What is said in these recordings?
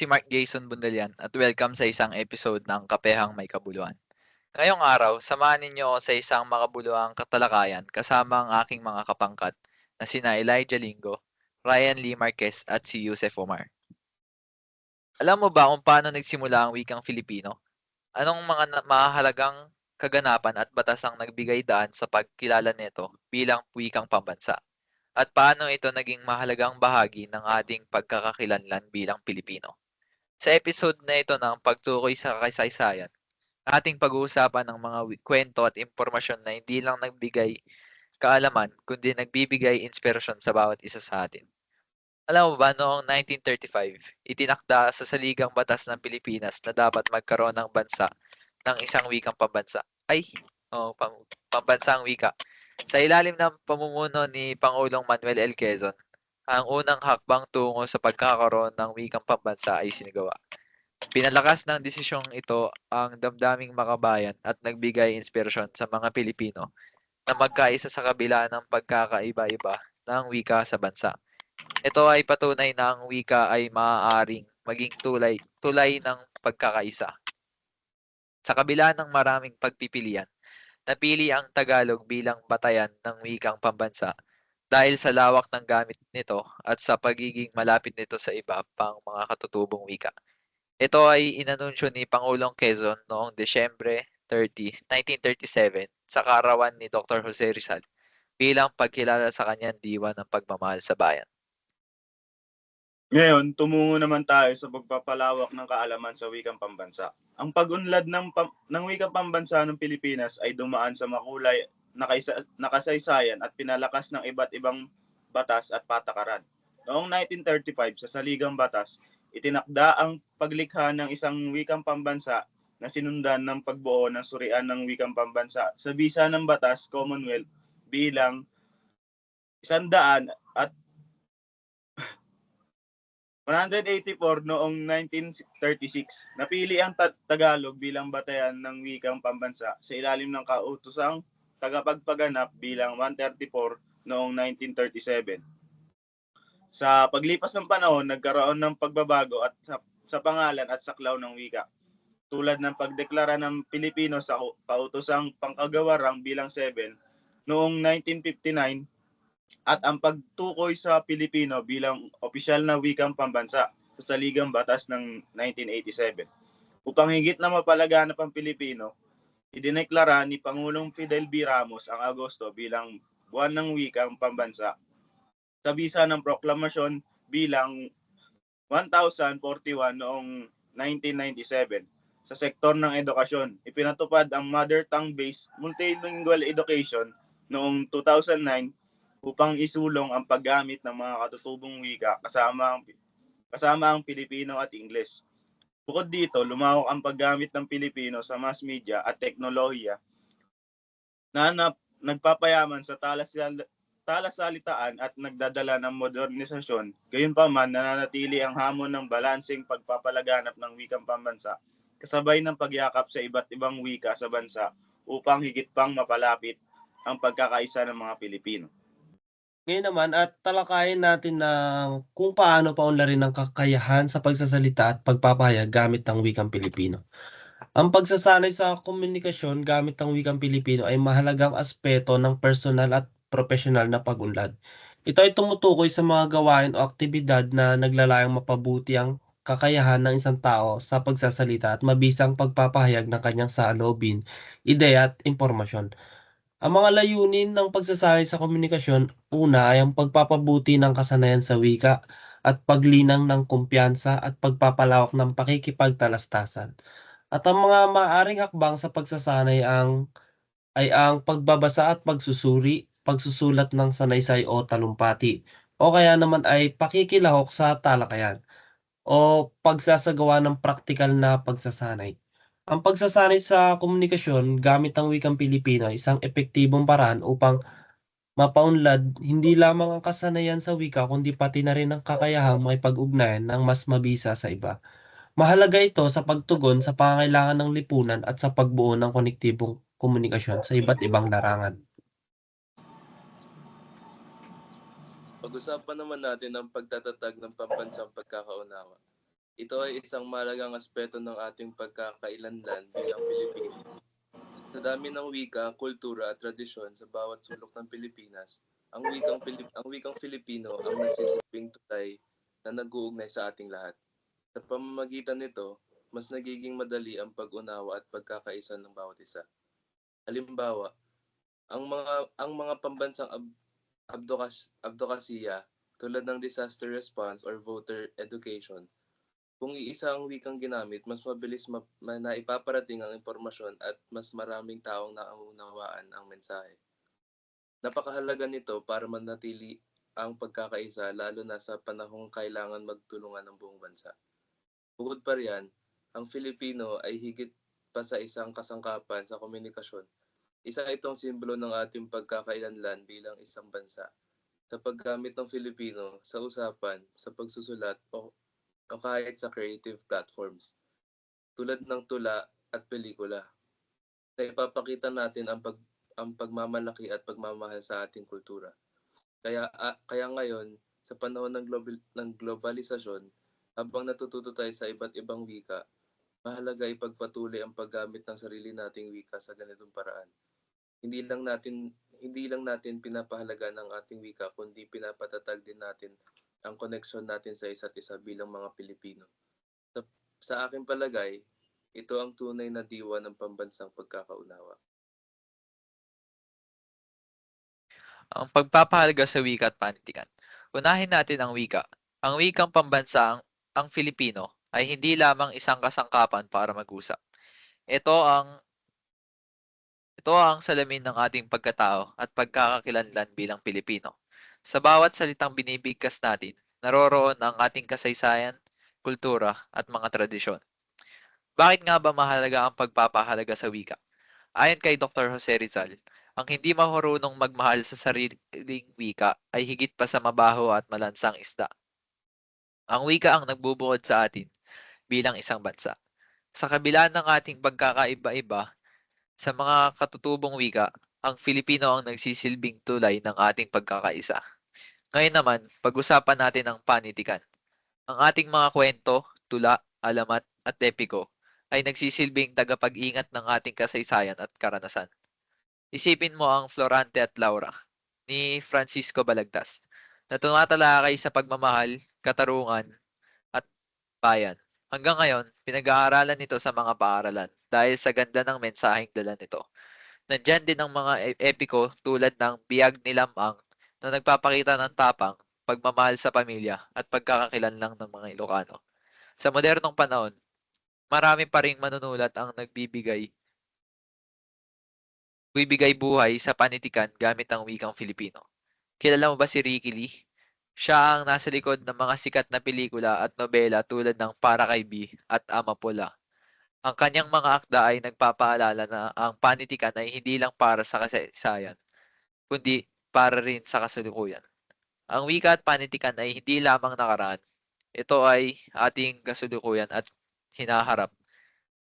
Si Mark Jason Bundalian at welcome sa isang episode ng Kapehang May Kabuluhan. Ngayong araw, samahan ninyo ako sa isang makabuluhang katalakayan kasama ang aking mga kapangkat na sina Elijah Lingo, Ryan Lee Marquez at si Yusef Omar. Alam mo ba kung paano nagsimula ang wikang Filipino? Anong mga mahahalagang kaganapan at batas ang nagbigay daan sa pagkilala nito bilang wikang pambansa? At paano ito naging mahalagang bahagi ng ating pagkakakilanlan bilang Pilipino? Sa episode na ito ng pagtukoy sa kasaysayan, ating pag-uusapan ng mga kwento at impormasyon na hindi lang nagbigay kaalaman, kundi nagbibigay inspirasyon sa bawat isa sa atin. Alam mo ba, noong 1935, itinakda sa Saligang Batas ng Pilipinas na dapat magkaroon ng bansa ng isang wikang pambansa. Pambansang wika. Sa ilalim ng pamumuno ni Pangulong Manuel L. Quezon, ang unang hakbang tungo sa pagkakaroon ng wikang pambansa ay sinagawa. Pinalakas ng desisyong ito ang damdaming makabayan at nagbigay inspirasyon sa mga Pilipino na magkaisa sa kabila ng pagkakaiba-iba ng wika sa bansa. Ito ay patunay na ang wika ay maaaring maging tulay ng pagkakaisa. Sa kabila ng maraming pagpipilian, napili ang Tagalog bilang batayan ng wikang pambansa dahil sa lawak ng gamit nito at sa pagiging malapit nito sa iba pang mga katutubong wika. Ito ay inanunsyo ni Pangulong Quezon noong Desyembre 30, 1937 sa kaarawan ni Dr. Jose Rizal bilang pagkilala sa kanyang diwa ng pagmamahal sa bayan. Ngayon, tumungo naman tayo sa pagpapalawak ng kaalaman sa wikang pambansa. Ang pag-unlad ng wikang pambansa ng Pilipinas ay dumaan sa makulay na kasaysayan at pinalakas ng iba't ibang batas at patakaran. Noong 1935, sa Saligang Batas, itinakda ang paglikha ng isang wikang pambansa na sinundan ng pagbuo ng surian ng wikang pambansa sa bisa ng batas Commonwealth bilang 100 at 184 noong 1936. Napili ang Tagalog bilang batayan ng wikang pambansa sa ilalim ng kautosang tagapagpaganap bilang 134 noong 1937. Sa paglipas ng panahon, nagkaroon ng pagbabago at sa pangalan at saklaw ng wika. Tulad ng pagdeklara ng Pilipino sa kautosang pangkagawarang bilang 7 noong 1959 at ang pagtukoy sa Pilipino bilang opisyal na wikang pambansa sa Saligang Batas ng 1987. Upang higit na mapalaganap ang Pilipino, idineklara ni Pangulong Fidel B. Ramos ang Agosto bilang buwan ng wikang pambansa sa bisa ng proklamasyon bilang 1041 noong 1997. Sa sektor ng edukasyon, ipinatupad ang mother tongue-based multilingual education noong 2009 upang isulong ang paggamit ng mga katutubong wika kasama ang Pilipino at Ingles. Bukod dito, lumawak ang paggamit ng Pilipino sa mass media at teknolohiya na nagpapayaman sa talasalitaan at nagdadala ng modernisasyon. Gayunpaman, nananatili ang hamon ng balanseng pagpapalaganap ng wikang pambansa kasabay ng pagyakap sa iba't ibang wika sa bansa upang higit pang mapalapit ang pagkakaisa ng mga Pilipino. Ngayon naman at talakayin natin na kung paano paunlarin ang kakayahan sa pagsasalita at pagpapahayag gamit ang wikang Pilipino. Ang pagsasanay sa komunikasyon gamit ang wikang Pilipino ay mahalagang aspeto ng personal at profesional na pag-unlad. Ito ay tumutukoy sa mga gawain o aktibidad na naglalayong mapabuti ang kakayahan ng isang tao sa pagsasalita at mabisang pagpapahayag ng kanyang saloobin, ideya at impormasyon. Ang mga layunin ng pagsasanay sa komunikasyon, una ay ang pagpapabuti ng kasanayan sa wika at paglinang ng kumpiyansa at pagpapalawak ng pakikipagtalastasan. At ang mga maaaring hakbang sa pagsasanay ay ang pagbabasa at pagsusuri, pagsusulat ng sanaysay o talumpati, o kaya naman ay pakikilahok sa talakayan o pagsasagawa ng praktikal na pagsasanay. Ang pagsasanay sa komunikasyon gamit ang wikang Pilipino ay isang epektibong paraan upang mapaunlad hindi lamang ang kasanayan sa wika kundi pati na rin ang kakayahang makipag-ugnayan ng mas mabisa sa iba. Mahalaga ito sa pagtugon sa pangangailangan ng lipunan at sa pagbuo ng konektibong komunikasyon sa iba't ibang larangan. Pag-usapan naman natin ang pagtatatag ng pambansang pagkakaunawa. Ito ay isang mahalagang aspeto ng ating pagkakailanlan bilang Pilipino. Sa dami ng wika, kultura at tradisyon sa bawat sulok ng Pilipinas, ang wikang Filipino ang nagsisilbing tulay na nag-uugnay sa ating lahat. Sa pamamagitan nito, mas nagiging madali ang pag-unawa at pagkakaisa ng bawat isa. Halimbawa, ang mga pambansang advokasya tulad ng disaster response or voter education, kung iisa ang wikang ginamit, mas mabilis na ipaparating ang impormasyon at mas maraming taong naunawaan ang mensahe. Napakahalaga nito para manatili ang pagkakaisa lalo na sa panahong kailangan magtulungan ng buong bansa. Bukod pa riyan, ang Filipino ay higit pa sa isang kasangkapan sa komunikasyon. Isa itong simbolo ng ating pagkakailanlan bilang isang bansa. Sa paggamit ng Filipino sa usapan, sa pagsusulat o kahit sa creative platforms, tulad ng tula at pelikula, na ipapakita natin ang pagmamalaki at pagmamahal sa ating kultura. Kaya ngayon, sa panahon ng globalisasyon, habang natututo tayo sa iba't ibang wika, mahalaga ipagpatuloy ang paggamit ng sarili nating wika sa ganitong paraan. Hindi lang natin pinapahalaga ng ating wika, kundi pinapatatag din natin ang koneksyon natin sa isa't isa bilang mga Pilipino. Sa aking palagay, ito ang tunay na diwa ng pambansang pagkakaunawa. Ang pagpapahalaga sa wika at panitikan. Unahin natin ang wika. Ang wikang pambansa, ang Filipino, ay hindi lamang isang kasangkapan para mag-usap. Ito ang salamin ng ating pagkatao at pagkakakilanlan bilang Pilipino. Sa bawat salitang binibigkas natin, naroroon ang ating kasaysayan, kultura, at mga tradisyon. Bakit nga ba mahalaga ang pagpapahalaga sa wika? Ayon kay Dr. Jose Rizal, ang hindi marunong magmahal sa sariling wika ay higit pa sa mabaho at malansang isda. Ang wika ang nagbubuod sa atin bilang isang bansa. Sa kabila ng ating pagkakaiba-iba sa mga katutubong wika, ang Filipino ang nagsisilbing tulay ng ating pagkakaisa. Ngayon naman, pag-usapan natin ang panitikan. Ang ating mga kwento, tula, alamat, at epiko ay nagsisilbing tagapag-ingat ng ating kasaysayan at karanasan. Isipin mo ang Florante at Laura ni Francisco Balagtas na tumatalakay sa pagmamahal, katarungan, at bayan. Hanggang ngayon, pinag-aaralan nito sa mga paaralan dahil sa ganda ng mensaheng dala nito. Nandyan din ang mga epiko tulad ng Biyag ni Lamang na nagpapakita ng tapang, pagmamahal sa pamilya at pagkakakilanlang ng mga Ilocano. Sa modernong panahon, marami pa ring manunulat ang nagbibigay buhay sa panitikan gamit ang wikang Filipino. Kilala mo ba si Ricky Lee? Siya ang nasa likod ng mga sikat na pelikula at nobela tulad ng Para kay B at Amapola. Ang kanyang mga akda ay nagpapaalala na ang panitikan ay hindi lang para sa kasaysayan, kundi para rin sa kasalukuyan. Ang wika at panitikan ay hindi lamang nakaraan. Ito ay ating kasalukuyan at hinaharap.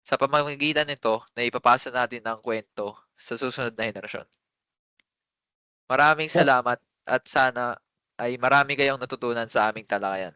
Sa pamamagitan nito, naipapasa natin ang kwento sa susunod na henerasyon. Maraming salamat at sana ay marami kayong natutunan sa aming talakayan.